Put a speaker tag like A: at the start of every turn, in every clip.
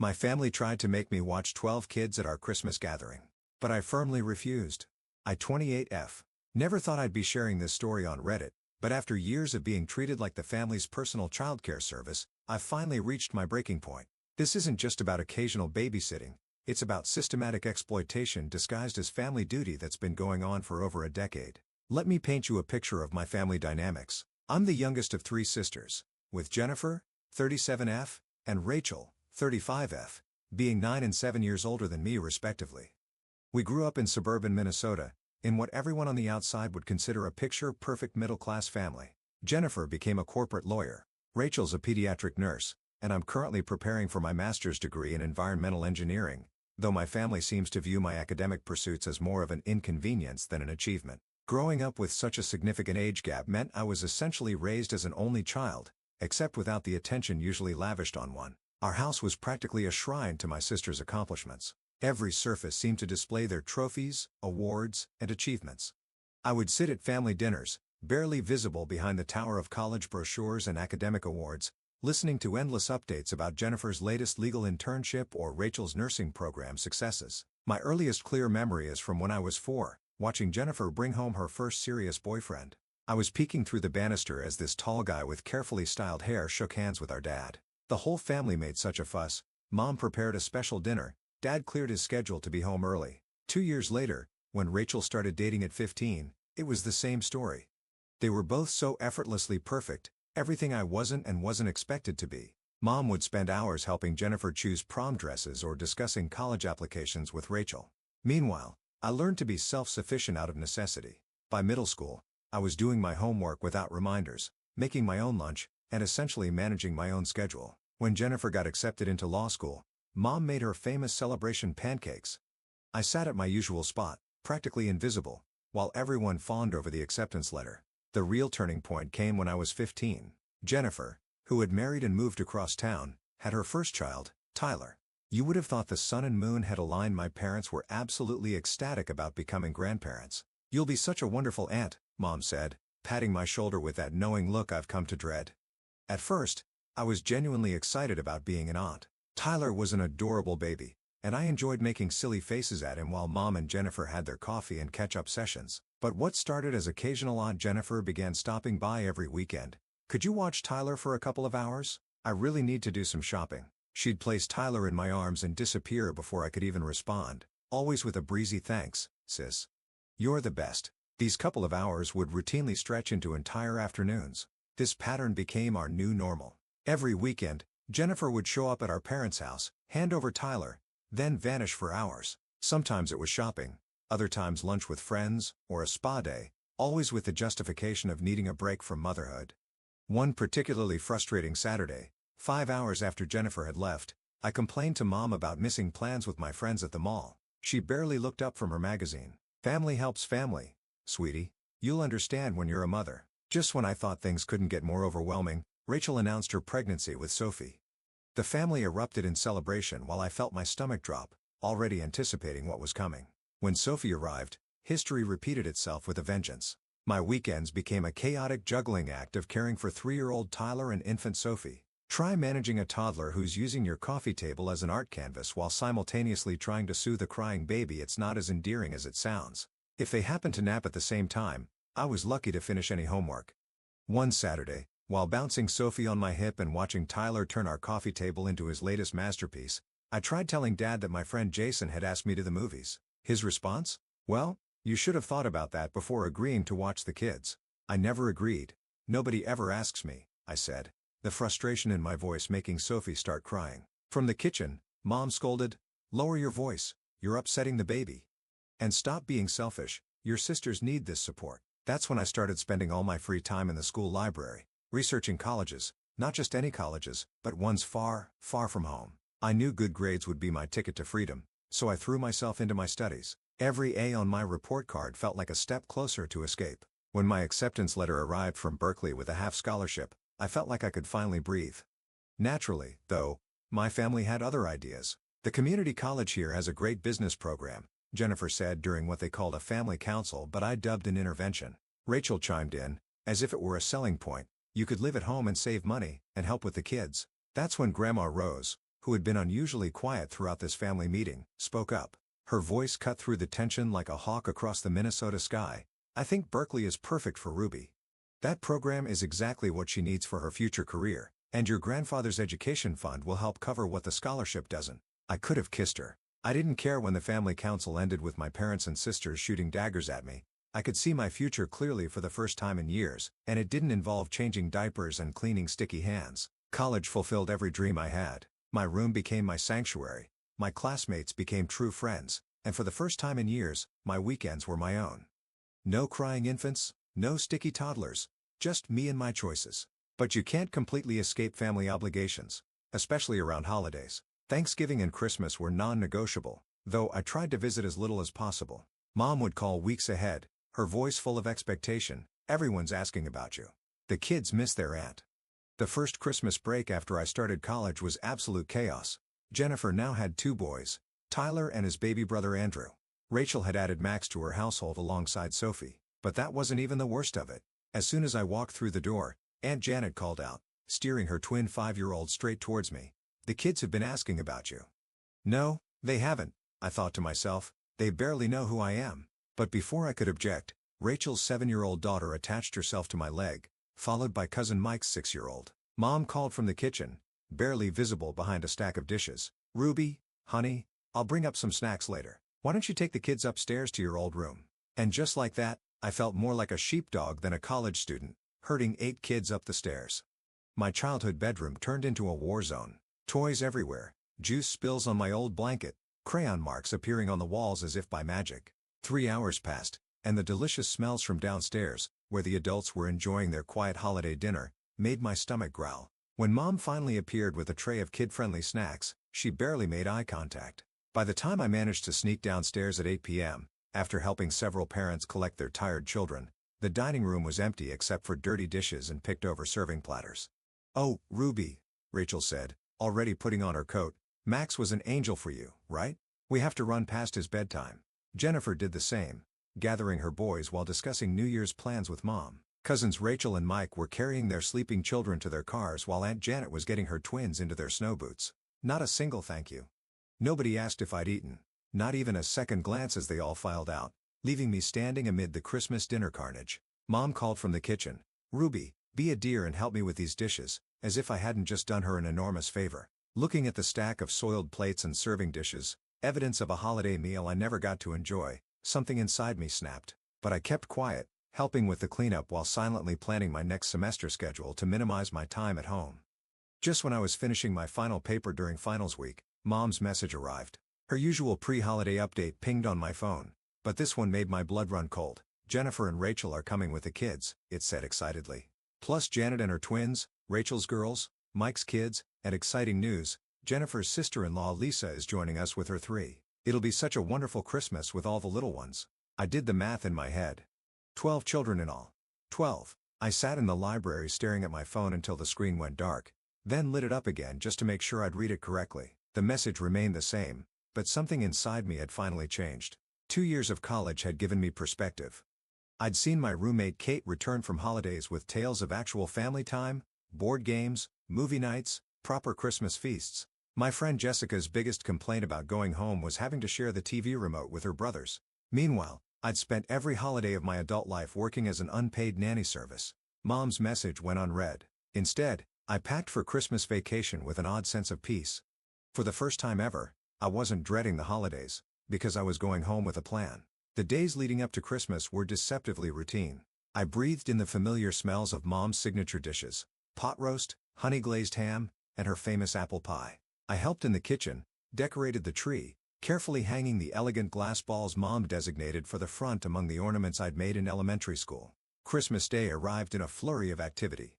A: My family tried to make me watch 12 Kids at our Christmas gathering. But I firmly refused. I 28F. Never thought I'd be sharing this story on Reddit, but after years of being treated like the family's personal childcare service, I've finally reached my breaking point. This isn't just about occasional babysitting, it's about systematic exploitation disguised as family duty that's been going on for over a decade. Let me paint you a picture of my family dynamics. I'm the youngest of 3 sisters, with Jennifer, 37F, and Rachel, 35F, being 9 and 7 years older than me respectively. We grew up in suburban Minnesota, in what everyone on the outside would consider a picture-perfect middle-class family. Jennifer became a corporate lawyer, Rachel's a pediatric nurse, and I'm currently preparing for my master's degree in environmental engineering, though my family seems to view my academic pursuits as more of an inconvenience than an achievement. Growing up with such a significant age gap meant I was essentially raised as an only child, except without the attention usually lavished on one. Our house was practically a shrine to my sister's accomplishments. Every surface seemed to display their trophies, awards, and achievements. I would sit at family dinners, barely visible behind the tower of college brochures and academic awards, listening to endless updates about Jennifer's latest legal internship or Rachel's nursing program successes. My earliest clear memory is from when I was 4, watching Jennifer bring home her first serious boyfriend. I was peeking through the banister as this tall guy with carefully styled hair shook hands with our dad. The whole family made such a fuss. Mom prepared a special dinner, Dad cleared his schedule to be home early. 2 years later, when Rachel started dating at 15, it was the same story. They were both so effortlessly perfect, everything I wasn't and wasn't expected to be. Mom would spend hours helping Jennifer choose prom dresses or discussing college applications with Rachel. Meanwhile, I learned to be self-sufficient out of necessity. By middle school, I was doing my homework without reminders, making my own lunch, and essentially managing my own schedule. When Jennifer got accepted into law school, Mom made her famous celebration pancakes. I sat at my usual spot, practically invisible, while everyone fawned over the acceptance letter. The real turning point came when I was 15. Jennifer, who had married and moved across town, had her first child, Tyler. You would have thought the sun and moon had aligned. My parents were absolutely ecstatic about becoming grandparents. "You'll be such a wonderful aunt," Mom said, patting my shoulder with that knowing look I've come to dread. At first, I was genuinely excited about being an aunt. Tyler was an adorable baby, and I enjoyed making silly faces at him while Mom and Jennifer had their coffee and catch-up sessions. But what started as occasional Aunt Jennifer began stopping by every weekend. "Could you watch Tyler for a couple of hours? I really need to do some shopping." She'd place Tyler in my arms and disappear before I could even respond, always with a breezy "Thanks, sis. You're the best." These couple of hours would routinely stretch into entire afternoons. This pattern became our new normal. Every weekend, Jennifer would show up at our parents' house, hand over Tyler, then vanish for hours. Sometimes it was shopping, other times lunch with friends, or a spa day, always with the justification of needing a break from motherhood. One particularly frustrating Saturday, 5 hours after Jennifer had left, I complained to Mom about missing plans with my friends at the mall. She barely looked up from her magazine. "Family helps family, sweetie. You'll understand when you're a mother." Just when I thought things couldn't get more overwhelming, Rachel announced her pregnancy with Sophie. The family erupted in celebration while I felt my stomach drop, already anticipating what was coming. When Sophie arrived, history repeated itself with a vengeance. My weekends became a chaotic juggling act of caring for 3-year-old Tyler and infant Sophie. Try managing a toddler who's using your coffee table as an art canvas while simultaneously trying to soothe a crying baby. It's not as endearing as it sounds. If they happened to nap at the same time, I was lucky to finish any homework. One Saturday, while bouncing Sophie on my hip and watching Tyler turn our coffee table into his latest masterpiece, I tried telling Dad that my friend Jason had asked me to the movies. His response? "Well, you should have thought about that before agreeing to watch the kids." I never agreed. "Nobody ever asks me," I said, the frustration in my voice making Sophie start crying. From the kitchen, Mom scolded, "Lower your voice, you're upsetting the baby. And stop being selfish, your sisters need this support." That's when I started spending all my free time in the school library, researching colleges, not just any colleges, but ones far, far from home. I knew good grades would be my ticket to freedom, so I threw myself into my studies. Every A on my report card felt like a step closer to escape. When my acceptance letter arrived from Berkeley with a half scholarship, I felt like I could finally breathe. Naturally, though, my family had other ideas. "The community college here has a great business program," Jennifer said during what they called a family council but I dubbed an intervention. Rachel chimed in, as if it were a selling point. "You could live at home and save money, and help with the kids." That's when Grandma rose, who had been unusually quiet throughout this family meeting, spoke up. Her voice cut through the tension like a hawk across the Minnesota sky. "I think Berkeley is perfect for Ruby. That program is exactly what she needs for her future career, and your grandfather's education fund will help cover what the scholarship doesn't." I could have kissed her. I didn't care when the family council ended with my parents and sisters shooting daggers at me. I could see my future clearly for the first time in years, and it didn't involve changing diapers and cleaning sticky hands. College fulfilled every dream I had. My room became my sanctuary. My classmates became true friends, and for the first time in years, my weekends were my own. No crying infants, no sticky toddlers, just me and my choices. But you can't completely escape family obligations, especially around holidays. Thanksgiving and Christmas were non-negotiable, though I tried to visit as little as possible. Mom would call weeks ahead, her voice full of expectation. "Everyone's asking about you. The kids miss their aunt." The first Christmas break after I started college was absolute chaos. Jennifer now had 2 boys, Tyler and his baby brother Andrew. Rachel had added Max to her household alongside Sophie, but that wasn't even the worst of it. As soon as I walked through the door, Aunt Janet called out, steering her twin 5-year-old straight towards me. "The kids have been asking about you." No, they haven't, I thought to myself. They barely know who I am. But before I could object, Rachel's 7-year-old daughter attached herself to my leg, followed by cousin Mike's 6-year-old. Mom called from the kitchen, barely visible behind a stack of dishes. "Ruby, honey, I'll bring up some snacks later. Why don't you take the kids upstairs to your old room?" And just like that, I felt more like a sheepdog than a college student, herding 8 kids up the stairs. My childhood bedroom turned into a war zone. Toys everywhere, juice spills on my old blanket, crayon marks appearing on the walls as if by magic. 3 hours passed, and the delicious smells from downstairs, where the adults were enjoying their quiet holiday dinner, made my stomach growl. When Mom finally appeared with a tray of kid-friendly snacks, she barely made eye contact. By the time I managed to sneak downstairs at 8 p.m., after helping several parents collect their tired children, the dining room was empty except for dirty dishes and picked-over serving platters. "Oh, Ruby," Rachel said, already putting on her coat, "Max was an angel for you, right? We have to run past his bedtime." Jennifer did the same, gathering her boys while discussing New Year's plans with Mom. Cousins Rachel and Mike were carrying their sleeping children to their cars while Aunt Janet was getting her twins into their snow boots. Not a single thank you. Nobody asked if I'd eaten. Not even a second glance as they all filed out, leaving me standing amid the Christmas dinner carnage. Mom called from the kitchen, "Ruby, be a dear and help me with these dishes," as if I hadn't just done her an enormous favor. Looking at the stack of soiled plates and serving dishes, evidence of a holiday meal I never got to enjoy, something inside me snapped. But I kept quiet, helping with the cleanup while silently planning my next semester schedule to minimize my time at home. Just when I was finishing my final paper during finals week, Mom's message arrived. Her usual pre-holiday update pinged on my phone, but this one made my blood run cold. "Jennifer and Rachel are coming with the kids," it said excitedly. "Plus Janet and her twins, Rachel's girls, Mike's kids, and exciting news, Jennifer's sister-in-law Lisa is joining us with her 3. It'll be such a wonderful Christmas with all the little ones." I did the math in my head. 12 children in all. 12. I sat in the library staring at my phone until the screen went dark, then lit it up again just to make sure I'd read it correctly. The message remained the same, but something inside me had finally changed. 2 years of college had given me perspective. I'd seen my roommate Kate return from holidays with tales of actual family time, board games, movie nights, proper Christmas feasts. My friend Jessica's biggest complaint about going home was having to share the TV remote with her brothers. Meanwhile, I'd spent every holiday of my adult life working as an unpaid nanny service. Mom's message went unread. Instead, I packed for Christmas vacation with an odd sense of peace. For the first time ever, I wasn't dreading the holidays, because I was going home with a plan. The days leading up to Christmas were deceptively routine. I breathed in the familiar smells of Mom's signature dishes: pot roast, honey-glazed ham, and her famous apple pie. I helped in the kitchen, decorated the tree, carefully hanging the elegant glass balls Mom designated for the front among the ornaments I'd made in elementary school. Christmas Day arrived in a flurry of activity.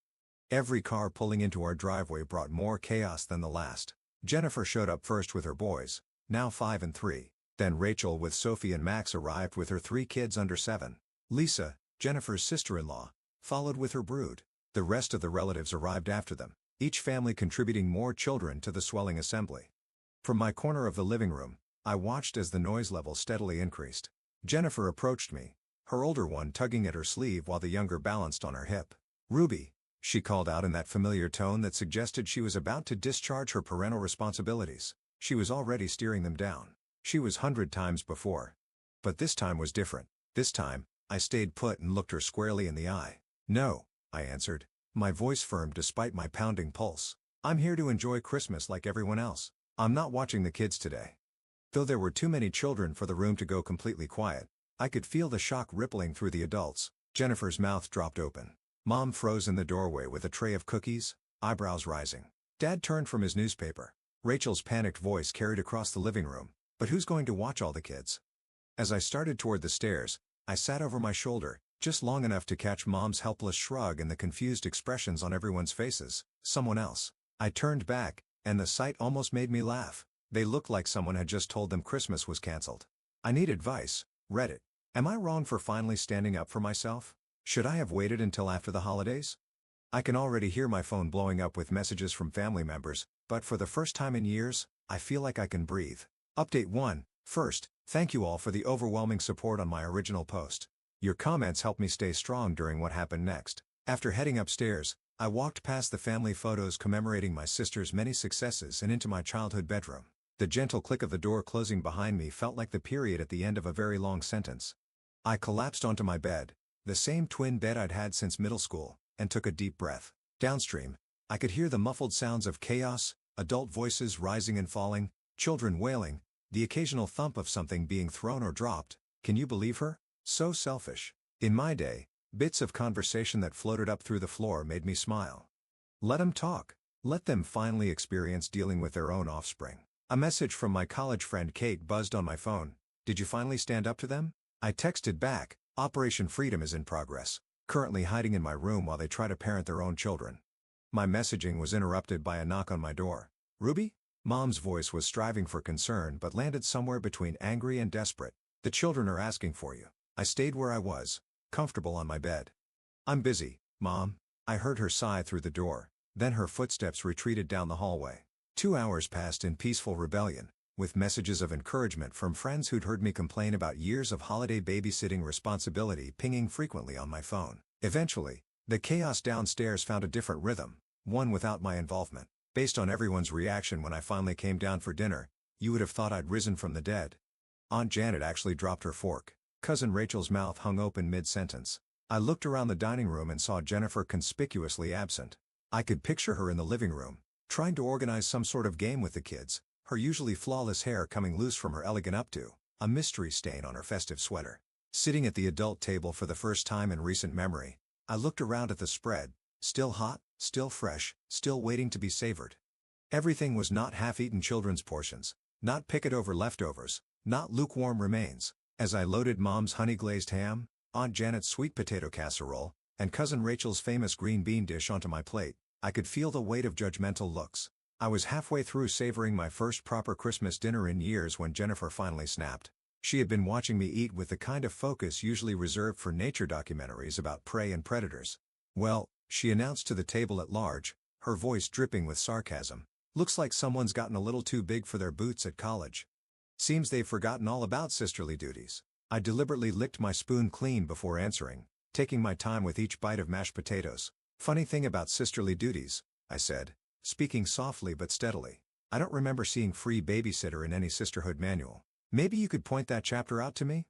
A: Every car pulling into our driveway brought more chaos than the last. Jennifer showed up first with her boys, now 5 and 3. Then Rachel with Sophie and Max arrived with her 3 kids under 7. Lisa, Jennifer's sister-in-law, followed with her brood. The rest of the relatives arrived after them, each family contributing more children to the swelling assembly. From my corner of the living room, I watched as the noise level steadily increased. Jennifer approached me, her older one tugging at her sleeve while the younger balanced on her hip. "Ruby, she called out in that familiar tone that suggested she was about to discharge her parental responsibilities. She was already steering them down. She was 100 times before. But this time was different. This time, I stayed put and looked her squarely in the eye. "No," I answered, my voice firm despite my pounding pulse. "I'm here to enjoy Christmas like everyone else. I'm not watching the kids today." Though there were too many children for the room to go completely quiet, I could feel the shock rippling through the adults. Jennifer's mouth dropped open. Mom froze in the doorway with a tray of cookies, eyebrows rising. Dad turned from his newspaper. Rachel's panicked voice carried across the living room. "But who's going to watch all the kids?" As I started toward the stairs, I sat over my shoulder, just long enough to catch Mom's helpless shrug and the confused expressions on everyone's faces. Someone else. I turned back, and the sight almost made me laugh. They looked like someone had just told them Christmas was canceled. "I need advice, Reddit. Am I wrong for finally standing up for myself? Should I have waited until after the holidays?" I can already hear my phone blowing up with messages from family members, but for the first time in years, I feel like I can breathe. Update 1. First, thank you all for the overwhelming support on my original post. Your comments helped me stay strong during what happened next. After heading upstairs, I walked past the family photos commemorating my sister's many successes and into my childhood bedroom. The gentle click of the door closing behind me felt like the period at the end of a very long sentence. I collapsed onto my bed, the same twin bed I'd had since middle school, and took a deep breath. Downstream, I could hear the muffled sounds of chaos, adult voices rising and falling, children wailing, the occasional thump of something being thrown or dropped. Can you believe her? So selfish. In my day, bits of conversation that floated up through the floor made me smile. Let them talk. Let them finally experience dealing with their own offspring. A message from my college friend Kate buzzed on my phone. "Did you finally stand up to them?" I texted back, "Operation Freedom is in progress. Currently hiding in my room while they try to parent their own children." My messaging was interrupted by a knock on my door. "Ruby?" Mom's voice was striving for concern but landed somewhere between angry and desperate. "The children are asking for you." I stayed where I was, comfortable on my bed. "I'm busy, Mom." I heard her sigh through the door, then her footsteps retreated down the hallway. 2 hours passed in peaceful rebellion, with messages of encouragement from friends who'd heard me complain about years of holiday babysitting responsibility pinging frequently on my phone. Eventually, the chaos downstairs found a different rhythm, one without my involvement. Based on everyone's reaction when I finally came down for dinner, you would have thought I'd risen from the dead. Aunt Janet actually dropped her fork. Cousin Rachel's mouth hung open mid-sentence. I looked around the dining room and saw Jennifer conspicuously absent. I could picture her in the living room, trying to organize some sort of game with the kids, her usually flawless hair coming loose from her elegant updo, a mystery stain on her festive sweater. Sitting at the adult table for the first time in recent memory, I looked around at the spread, still hot, still fresh, still waiting to be savored. Everything was not half-eaten children's portions, not picket-over leftovers, not lukewarm remains. As I loaded Mom's honey-glazed ham, Aunt Janet's sweet potato casserole, and Cousin Rachel's famous green bean dish onto my plate, I could feel the weight of judgmental looks. I was halfway through savoring my first proper Christmas dinner in years when Jennifer finally snapped. She had been watching me eat with the kind of focus usually reserved for nature documentaries about prey and predators. "Well," she announced to the table at large, her voice dripping with sarcasm, "looks like someone's gotten a little too big for their boots at college. Seems they've forgotten all about sisterly duties." I deliberately licked my spoon clean before answering, taking my time with each bite of mashed potatoes. "Funny thing about sisterly duties," I said, speaking softly but steadily. "I don't remember seeing free babysitter in any sisterhood manual. Maybe you could point that chapter out to me?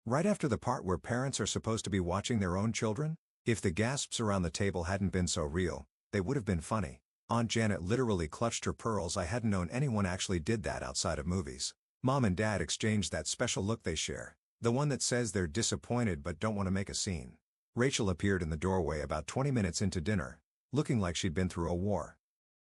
A: Right after the part where parents are supposed to be watching their own children?" If the gasps around the table hadn't been so real, they would have been funny. Aunt Janet literally clutched her pearls. I hadn't known anyone actually did that outside of movies. Mom and Dad exchanged that special look they share, the one that says they're disappointed but don't want to make a scene. Rachel appeared in the doorway about 20 minutes into dinner, looking like she'd been through a war.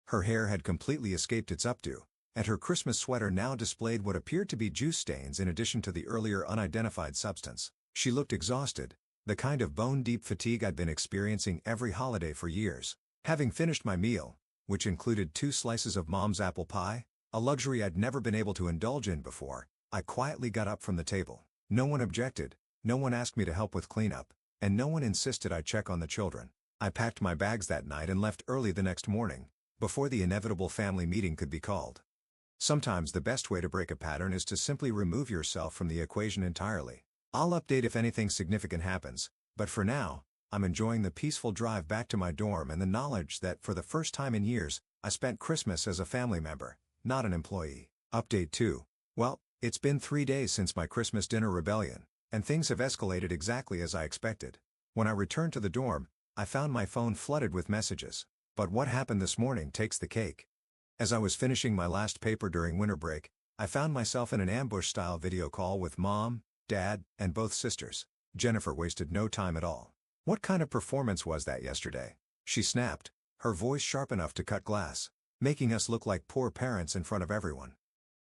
A: Her hair had completely escaped its updo, and her Christmas sweater now displayed what appeared to be juice stains in addition to the earlier unidentified substance. She looked exhausted, the kind of bone-deep fatigue I'd been experiencing every holiday for years. Having finished my meal, which included 2 slices of Mom's apple pie, a luxury I'd never been able to indulge in before, I quietly got up from the table. No one objected, no one asked me to help with cleanup, and no one insisted I check on the children. I packed my bags that night and left early the next morning, before the inevitable family meeting could be called. Sometimes the best way to break a pattern is to simply remove yourself from the equation entirely. I'll update if anything significant happens, but for now, I'm enjoying the peaceful drive back to my dorm and the knowledge that for the first time in years, I spent Christmas as a family member, not an employee. Update 2. Well, it's been 3 days since my Christmas dinner rebellion, and things have escalated exactly as I expected. When I returned to the dorm, I found my phone flooded with messages. But what happened this morning takes the cake. As I was finishing my last paper during winter break, I found myself in an ambush-style video call with Mom, Dad, and both sisters. Jennifer wasted no time at all. "What kind of performance was that yesterday?" she snapped, her voice sharp enough to cut glass, making us look like poor parents in front of everyone.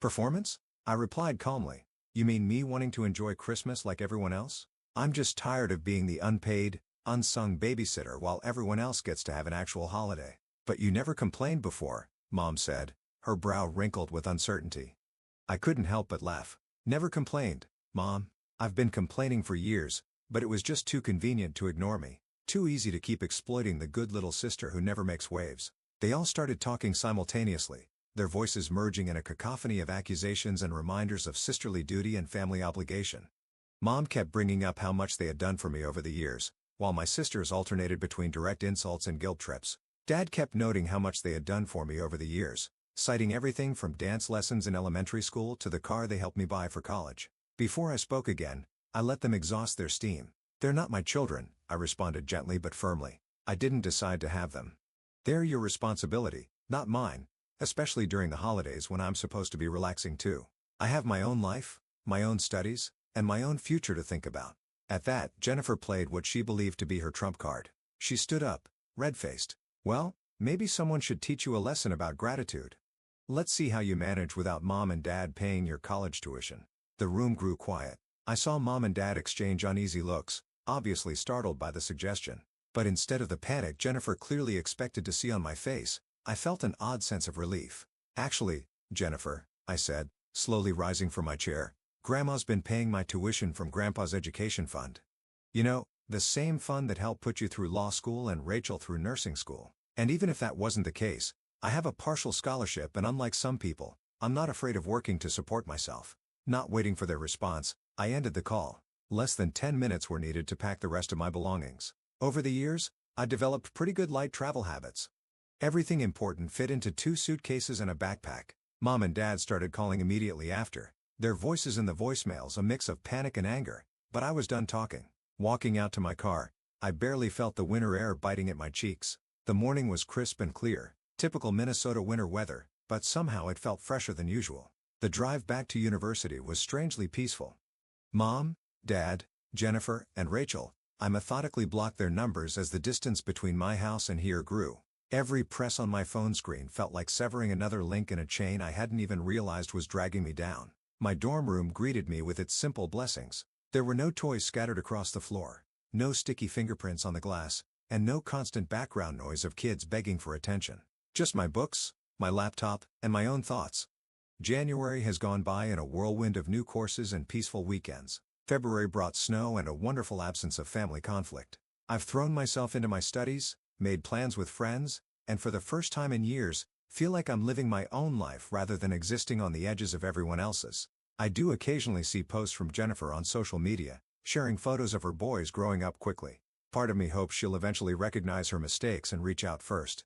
A: "Performance?" I replied calmly. "You mean me wanting to enjoy Christmas like everyone else? I'm just tired of being the unpaid, unsung babysitter while everyone else gets to have an actual holiday." "But you never complained before," Mom said, her brow wrinkled with uncertainty. I couldn't help but laugh. "Never complained, Mom. I've been complaining for years, but it was just too convenient to ignore me. Too easy to keep exploiting the good little sister who never makes waves." They all started talking simultaneously, their voices merging in a cacophony of accusations and reminders of sisterly duty and family obligation. Mom kept bringing up how much they had done for me over the years, while my sisters alternated between direct insults and guilt trips. Dad kept noting how much they had done for me over the years, citing everything from dance lessons in elementary school to the car they helped me buy for college. Before I spoke again, I let them exhaust their steam. "They're not my children," I responded gently but firmly. "I didn't decide to have them. They're your responsibility, not mine, especially during the holidays when I'm supposed to be relaxing too. I have my own life, my own studies, and my own future to think about." At that, Jennifer played what she believed to be her trump card. She stood up, red-faced. "Well, maybe someone should teach you a lesson about gratitude. Let's see how you manage without Mom and Dad paying your college tuition." The room grew quiet. I saw Mom and Dad exchange uneasy looks, obviously startled by the suggestion. But instead of the panic Jennifer clearly expected to see on my face, I felt an odd sense of relief. "Actually, Jennifer," I said, slowly rising from my chair, "Grandma's been paying my tuition from Grandpa's education fund. You know, the same fund that helped put you through law school and Rachel through nursing school. And even if that wasn't the case, I have a partial scholarship and unlike some people, I'm not afraid of working to support myself." Not waiting for their response, I ended the call. Less than 10 minutes were needed to pack the rest of my belongings. Over the years, I developed pretty good light travel habits. Everything important fit into 2 suitcases and a backpack. Mom and Dad started calling immediately after, their voices in the voicemails a mix of panic and anger, but I was done talking. Walking out to my car, I barely felt the winter air biting at my cheeks. The morning was crisp and clear, typical Minnesota winter weather, but somehow it felt fresher than usual. The drive back to university was strangely peaceful. Mom, Dad, Jennifer, and Rachel, I methodically blocked their numbers as the distance between my house and here grew. Every press on my phone screen felt like severing another link in a chain I hadn't even realized was dragging me down. My dorm room greeted me with its simple blessings. There were no toys scattered across the floor, no sticky fingerprints on the glass, and no constant background noise of kids begging for attention. Just my books, my laptop, and my own thoughts. January has gone by in a whirlwind of new courses and peaceful weekends. February brought snow and a wonderful absence of family conflict. I've thrown myself into my studies, made plans with friends, and for the first time in years, feel like I'm living my own life rather than existing on the edges of everyone else's. I do occasionally see posts from Jennifer on social media, sharing photos of her boys growing up quickly. Part of me hopes she'll eventually recognize her mistakes and reach out first.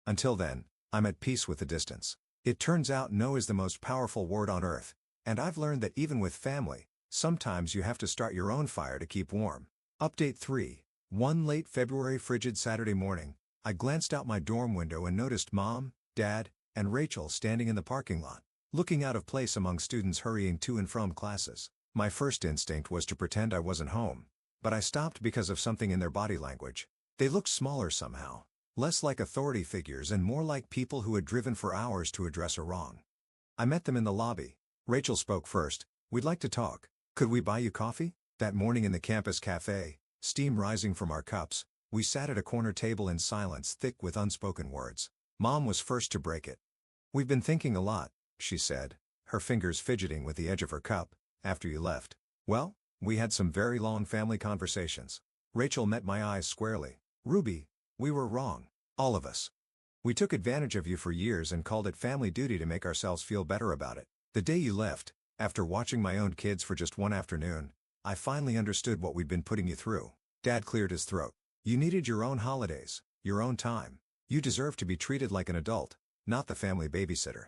A: Until then, I'm at peace with the distance. It turns out no is the most powerful word on earth, and I've learned that even with family, sometimes you have to start your own fire to keep warm. Update 3. One late February frigid Saturday morning, I glanced out my dorm window and noticed Mom, Dad, and Rachel standing in the parking lot, looking out of place among students hurrying to and from classes. My first instinct was to pretend I wasn't home, but I stopped because of something in their body language. They looked smaller somehow, less like authority figures and more like people who had driven for hours to address a wrong. I met them in the lobby. Rachel spoke first. "We'd like to talk. Could we buy you coffee?" That morning in the campus cafe, steam rising from our cups, we sat at a corner table in silence thick with unspoken words. Mom was first to break it. "We've been thinking a lot," she said, her fingers fidgeting with the edge of her cup, "after you left. Well, we had some very long family conversations." Rachel met my eyes squarely. "Ruby, we were wrong. All of us. We took advantage of you for years and called it family duty to make ourselves feel better about it. The day you left, after watching my own kids for just one afternoon, I finally understood what we'd been putting you through." Dad cleared his throat. You needed your own holidays, your own time. You deserved to be treated like an adult, not the family babysitter.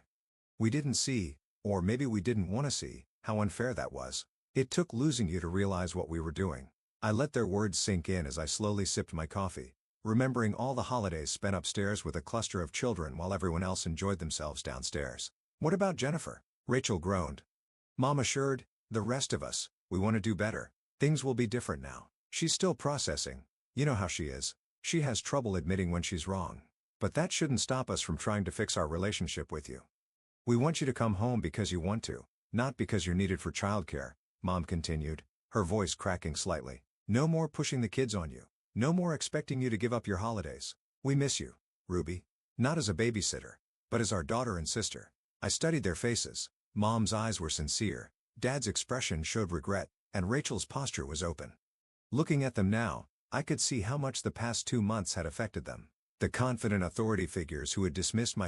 A: We didn't see, or maybe we didn't want to see, how unfair that was. It took losing you to realize what we were doing. I let their words sink in as I slowly sipped my coffee, remembering all the holidays spent upstairs with a cluster of children while everyone else enjoyed themselves downstairs. What about Jennifer? Rachel groaned. Mom assured, the rest of us, we want to do better. Things will be different now. She's still processing. You know how she is. She has trouble admitting when she's wrong. But that shouldn't stop us from trying to fix our relationship with you. We want you to come home because you want to, not because you're needed for childcare, Mom continued, her voice cracking slightly. No more pushing the kids on you. No more expecting you to give up your holidays. We miss you, Ruby. Not as a babysitter, but as our daughter and sister. I studied their faces. Mom's eyes were sincere, Dad's expression showed regret, and Rachel's posture was open. Looking at them now, I could see how much the past 2 months had affected them. The confident authority figures who had dismissed my